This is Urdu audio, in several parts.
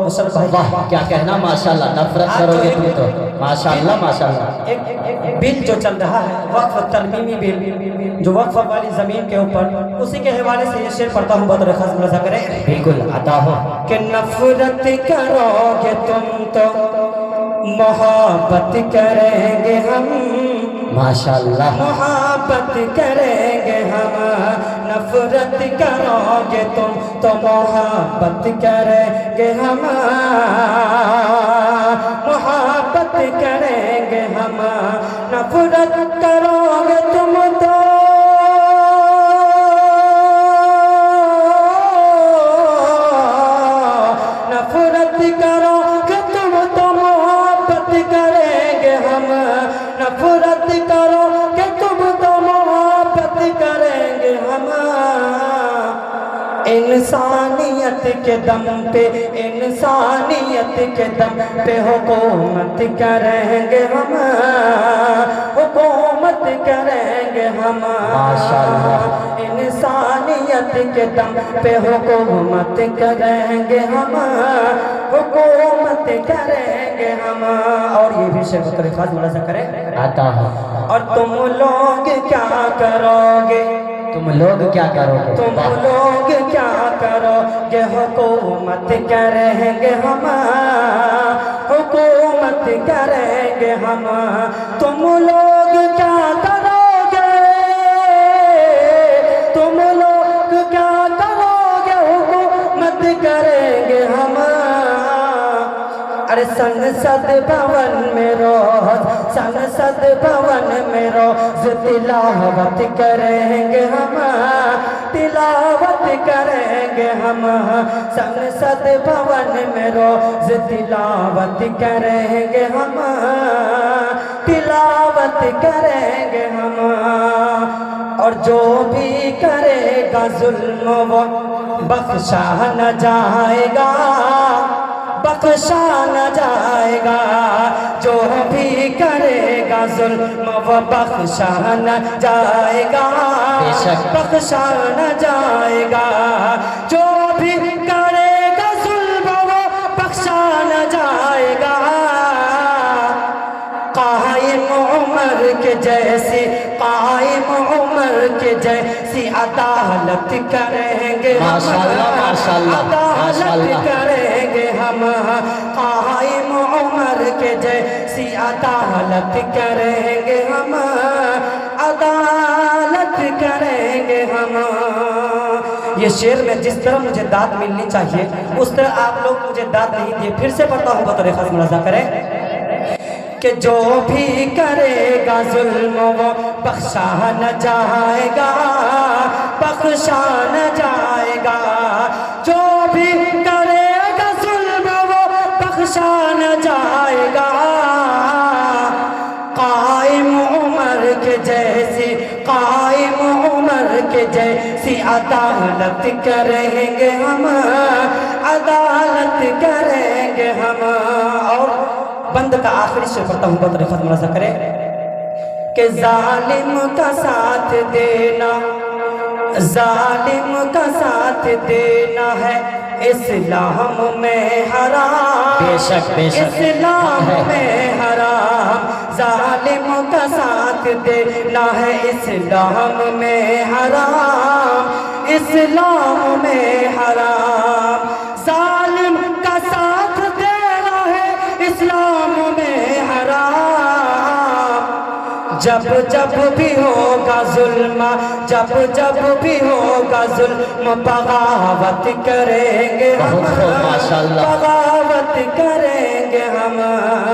مشرف بھائی، واہ کیا کہنا، ماشاءاللہ نفرت کرو گے تم تو، ماشاءاللہ ماشاءاللہ۔ ایک بل جو چل رہا ہے وقف ترمیمی بل، جو وقف والی زمین کے اوپر، اسی کے حوالے سے یہ شعر پڑھتا ہوں، بطور خاص ملاحظہ کریں بالکل عطا ہو کہ نفرت کرو گے تم تو محبت کریں گے ہم، ماشاءاللہ محبت کریں گے ہم، نفرت کرو گے تم تو محبت کریں گے ہم، محبت کریں گے ہم، نفرت کرو گے تم تو نفرت کرو گے تم تو محبت کریں گے ہم، نفرت کرو گے تم تو محبت کریں گے ہم، انسانیت کے دم پہ، انسانیت کے دم پہ حکومت کریں گے ہم، حکومت کریں گے ہم، انسانیت کے دم پہ حکومت کریں گے ہم، حکومت کریں گے ہم۔ اور یہ بھی شیخ بطور خاص ملاحظہ کریں عطا ہو۔ اور تم لوگ کیا کرو گے، تم لوگ کیا کرو گے، تم لوگ کیا کرو گے، حکومت کریں گے ہم، حکومت کریں گے ہم، تم لوگ کیا کرو گے، تم لوگ کیا کرو گے، حکومت کریں گے ہم۔ ارے سنسد بھون میں روز، سنسد بھون میں روز تلاوت کریں گے ہم، تلاوت کریں گے ہم، سنسد بھون میں روز تلاوت کریں گے ہم، تلاوت کریں گے ہم۔ اور جو بھی کرے گا ظلم وہ بخشا نہ جائے گا، بخشا نہ جائے گا، جو بھی کرے گا ظلم وہ بخشا نہ جائے گا، بخشا نہ جائے گا، جو بھی کرے گا ظلم وہ بخشا نہ جائے گا، قائم عمر کے جیسی، قائم عمر کے جیسی عدالت کریں گے ہم، عدالت کریں گے ہم، قائم عمر کے جیسی عدالت کریں گے ہم، عدالت کریں گے ہم۔ یہ شعر میں جس طرح مجھے داد ملنی چاہیے اس طرح آپ لوگ مجھے داد نہیں دیے، پھر سے پڑھتا ہوں بطور خاص ملاحظہ کریں کہ جو بھی کرے گا ظلم وہ بخشا نہ جائے گا، بخشا نہ جائے گا، جو بھی کرے گا ظلم وہ بخشا نہ جائے گا، قائم عمر کے جیسی، قائم عمر کے جیسی عدالت کریں گے ہم، عدالت کریں گے ہم۔ اور بند کا آخری شعر پڑھتا ہوں بطور خاص ملاحظہ کریں کہ ظالم کا ساتھ دینا، ظالم کا ساتھ دینا ہے اسلام میں حرام، بے شک بے شک اسلام میں حرام، ظالم کا ساتھ دینا ہے اسلام میں حرام، اسلام میں حرام، ظالم کا ساتھ دینا ہے اسلام میں حرام، جب جب بھی ہوگا ظلم، جب جب بھی ہوگا ظلم بغاوت کریں گے ہم، بغاوت کریں گے ہم۔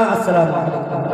السلام علیکم۔